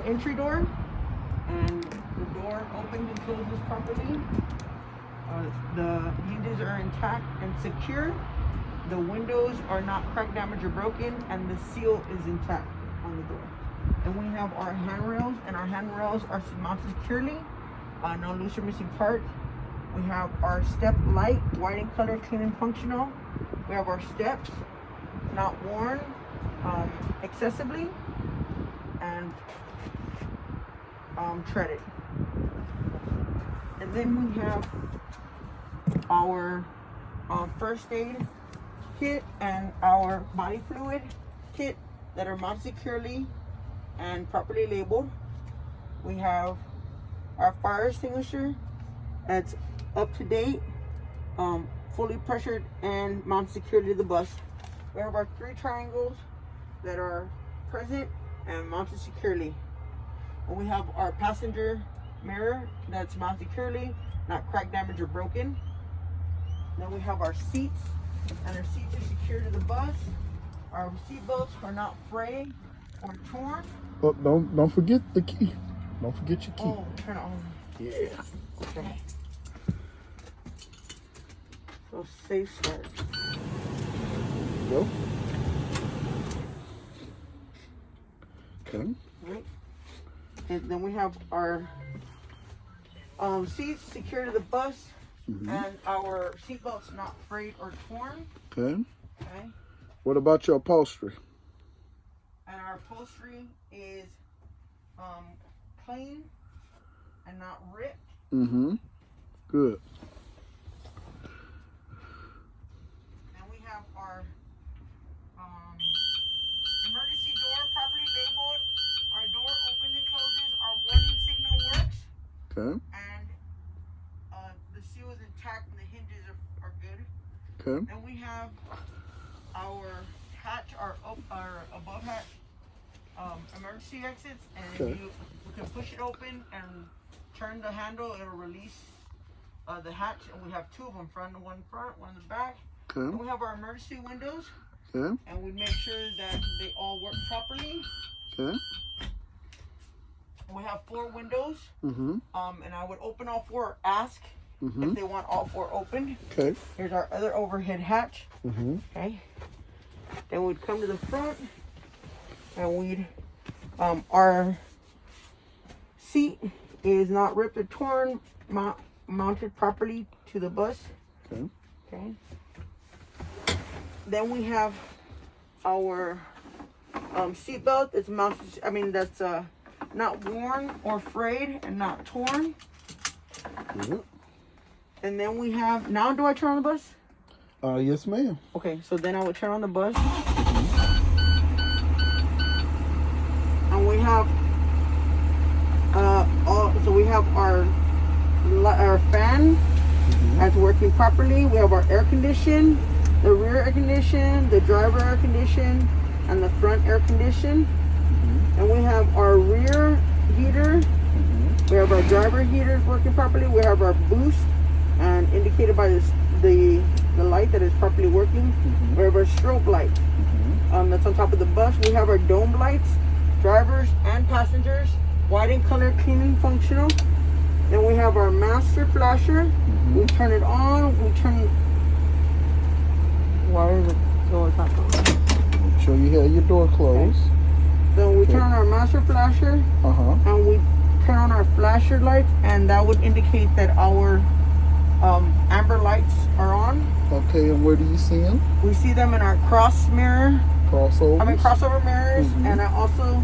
entry door, and the door opens and closes properly. The hinges are intact and secure. The windows are not cracked, damaged, or broken, and the seal is intact on the door. And we have our handrails, and our handrails are mounted securely. No loose or missing part. We have our step light, white in color, clean and functional. We have our steps, not worn excessively, and treaded. And then we have our first aid kit and our body fluid kit that are mounted securely and properly labeled. We have our fire extinguisher that's up to date, fully pressured and mounted securely to the bus. We have our 3 triangles that are present and mounted securely. And we have our passenger mirror that's mounted securely, not cracked, damaged, or broken. Then we have our seats, and our seats are secured to the bus. Our seat belts are not frayed or torn. But don't forget the key. Don't forget your key. Oh, turn it on. Yeah. Okay. So safe start. Go. Okay. Right. And then we have our seats secured to the bus, and our seat belts not frayed or torn. Okay. Okay. What about your upholstery? And our upholstery is clean and not ripped. Good. And we have our emergency door properly labeled. Our door opens and closes. Our warning signal works. Okay. And the seal is intact and the hinges are good. Okay. And we have our hatch, our above hatch emergency exits, and Okay. if you can push it open and turn the handle, it'll release the hatch. And we have 2 of them, one front, one in the back. Okay. And we have our emergency windows, Okay. and we make sure that they all work properly. Okay. We have 4 windows, Mm-hmm. and I would open all 4 or ask if they want all 4 opened. Okay. Here's our other overhead hatch. Mm-hmm. Okay. Then we'd come to the front, and we'd our seat is not ripped or torn, mounted properly to the bus. Okay. Okay. Then we have our seat belt. It's mounted. I mean, that's not worn or frayed and not torn. Good. And then we have. Now, do I turn on the bus? Yes, ma'am. Okay, so then I would turn on the bus. And we have so we have our fan that's working properly. We have our air condition, the rear air condition, the driver air condition, and the front air condition. And we have our rear heater. We have our driver heaters working properly. We have our boost, and indicated by the light that is properly working. We have our strobe light that's on top of the bus. We have our dome lights, drivers and passengers, white in color, clean and functional. Then we have our master flasher. We turn it on. We turn it. Why is it? Oh, it's not closed. Make sure you have your door closed. Okay. Then we turn on our master flasher, and we turn on our flasher lights, and that would indicate that our amber lights are on. Okay, and where do you see them? We see them in our cross mirror. Crossover. Crossover mirrors, and I also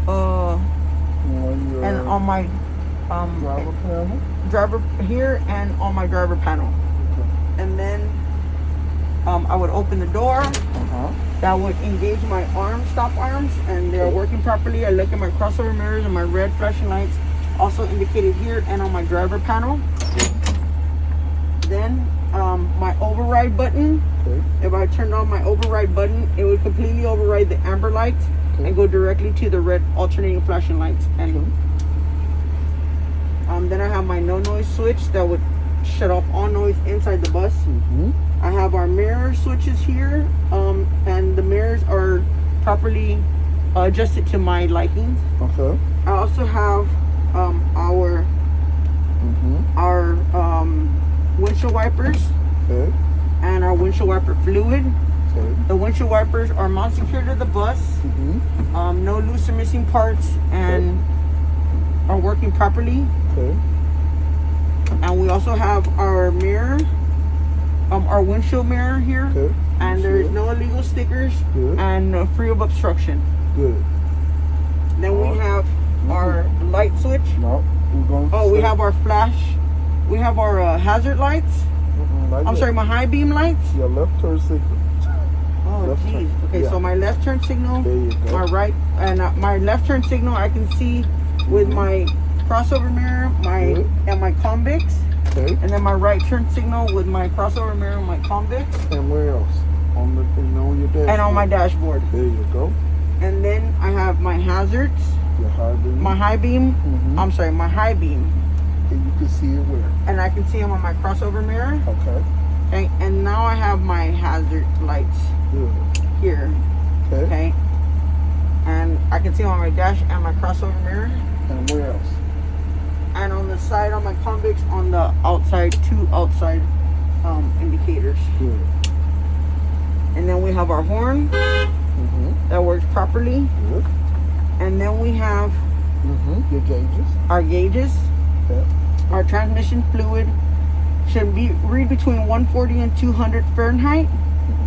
on your and on my driver panel. driver here and on my driver panel. Okay. And then I would open the door. That would engage my stop arms, and they're working properly. I look at my crossover mirrors and my red flashing lights, also indicated here and on my driver panel. Then my override button. Okay. If I turned on my override button, it would completely override the amber lights and go directly to the red alternating flashing lights. And then I have my no noise switch that would shut off all noise inside the bus. I have our mirror switches here, and the mirrors are properly adjust it to my likings. Okay. I also have our windshield wipers Okay. and our windshield wiper fluid. Okay. The windshield wipers are mount secured to the bus. No loose or missing parts and are working properly. Okay. And we also have our mirror, our windshield mirror here. Okay. And there's no illegal stickers Good. and free of obstruction. Good. Then we have our light switch. No, we're going. Oh, we have our flash. We have our hazard lights. I'm sorry, my high beam lights. Your left turn signal. Oh, Left jeez. turn. Okay, Yeah. so my left turn signal, There you go. my right, and my left turn signal I can see with my crossover mirror, Good. and my convex, Okay. and then my right turn signal with my crossover mirror, my convex, And where else? On your dashboard. and on my dashboard. There you go. And then I have my hazards, Your high beam. my high beam. Mhm. I'm sorry, my high beam, And you can see it where. and I can see them on my crossover mirror. Okay. Okay, and now I have my hazard lights Good. here. Okay. Okay, and I can see them on my dash and my crossover mirror, And where else? and on the side on my convex on the outside, two outside indicators. Good. And then we have our horn that works properly, Good. and then we have Your gauges. our gauges. Okay. Our transmission fluid should be read between 140 and 200 Fahrenheit.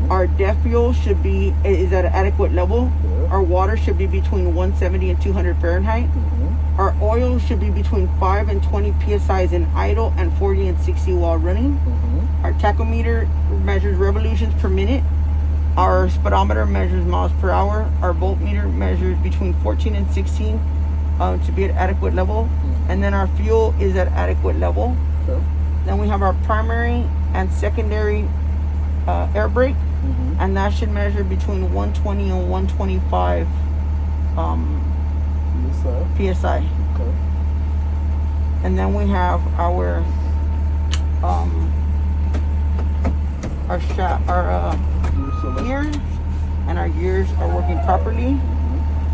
Our DEF fuel is at an adequate level. Good. Our water should be between 170 and 200 Fahrenheit. Our oil should be between 5 and 20 psi in idle and 40 and 60 while running. Our tachometer measures revolutions per minute. Our speedometer measures miles per hour. Our voltmeter measures between 14 and 16 to be at adequate level. And then our fuel is at adequate level. Okay. Then we have our primary and secondary air brake, and that should measure between 120 and 125 psi. Okay. And then we have our gears, and our gears are working properly.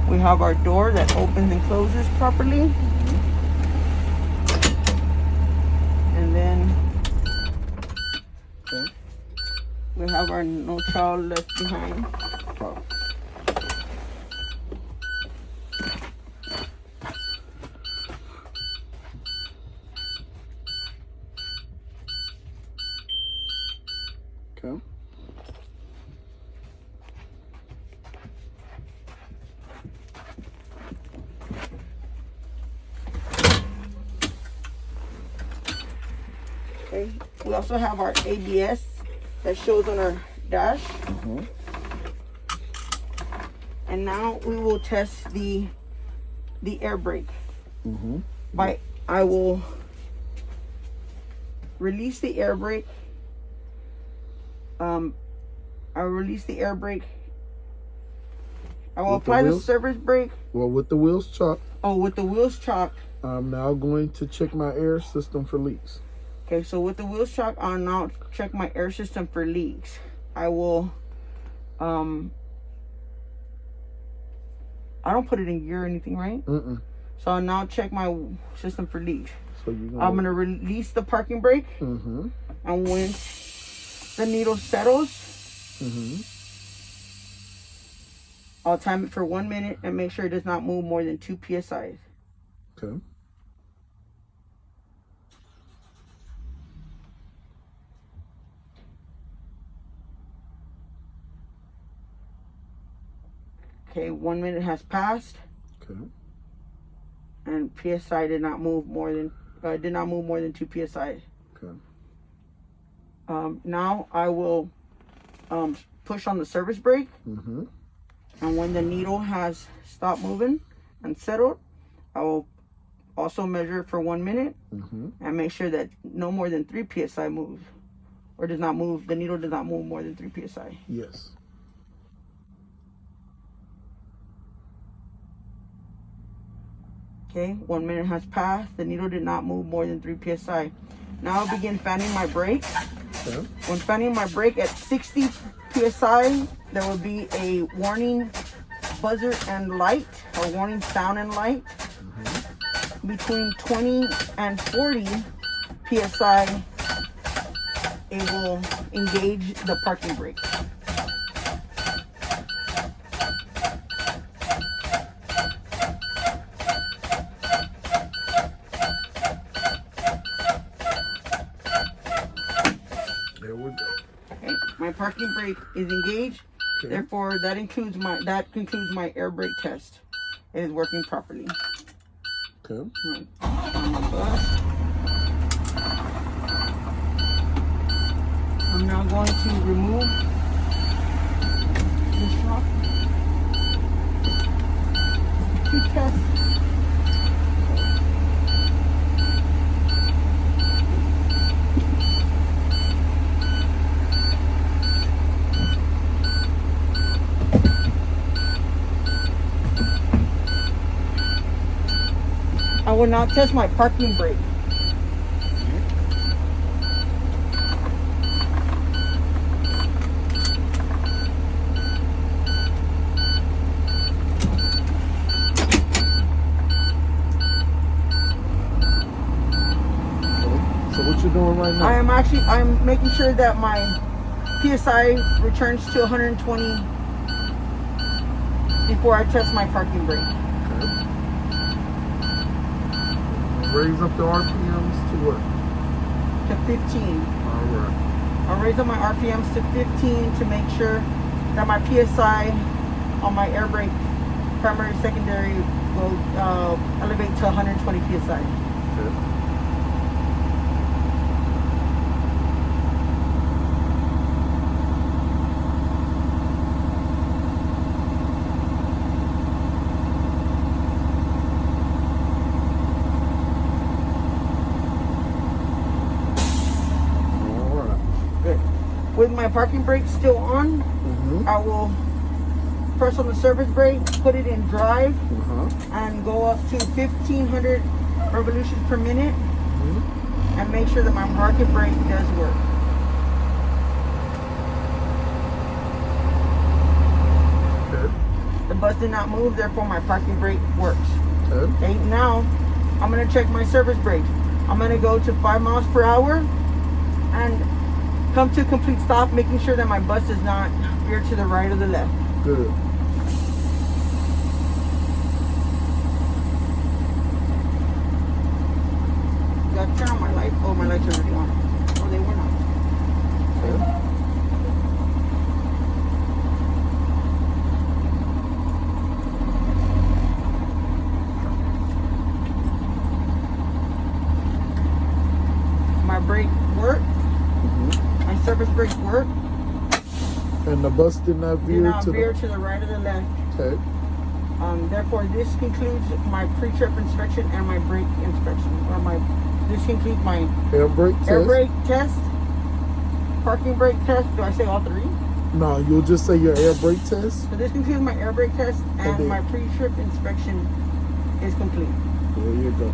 We have our door that opens and closes properly. And then Okay. we have our no child left behind. Oh. Okay. Okay. We also have our ABS that shows on our dash. And now we will test the air brake. I will release the air brake. I'll release the air brake. I will With the apply the wheels? service brake. Well, with the wheels chopped, Oh, with the wheels chopped. I'm now going to check my air system for leaks. Okay, so with the wheels chopped, I'll now check my air system for leaks. I will, I don't put it in gear or anything, right? So I'll now check my system for leaks. So you're I'm gonna release the parking brake, and when the needle settles, I'll time it for 1 minute and make sure it does not move more than 2 psi. Okay. Okay, 1 minute has passed, Okay. and psi did not move more than 2 psi. Okay. Now I will push on the service brake, and when the needle has stopped moving and settled, I will also measure it for 1 minute and make sure that no more than 3 psi moves, or does not move. The needle does not move more than 3 psi. Yes. Okay, 1 minute has passed. The needle did not move more than 3 psi. Now I'll begin fanning my brake. Okay. When fanning my brake at 60 psi, there will be a warning buzzer and light, or warning sound and light, between 20 and 40 psi, it will engage the parking brake. There we go. Okay, my parking brake is engaged. Okay. Therefore, that concludes my air brake test. It is working properly. Okay. Right. On the bus. I'm now going to remove the shock to test. I will now test my parking brake. So what you doing right now? I'm making sure that my PSI returns to 120 before I test my parking brake. Okay. Raise up the RPMs to what? To 15. Alright. I'll raise up my RPMs to 15 to make sure that my PSI on my air brake, primary, secondary, will elevate to 120 PSI. Okay. Good. With my parking brake still on, I will press on the service brake, put it in drive, and go up to 1500 revolutions per minute, and make sure that my parking brake does work. Okay. The bus did not move, therefore my parking brake works. Okay. Okay, now I'm gonna check my service brake. I'm gonna go to 5 miles per hour and come to a complete stop, making sure that my bus does not veer to the right or the left. Good. Gotta turn on my light. Oh, my lights are already on. Oh, they were not. Okay. My brake worked. My service brake worked. And the bus did not Do veer not to veer the... to the right or the left. Okay. Therefore, this concludes my pre-trip inspection and my brake inspection. This concludes my Air brake test? air brake test, parking brake test. Do I say all three? No, you'll just say your air brake test. So this concludes my air brake test, and then- my pre-trip inspection is complete. There you go.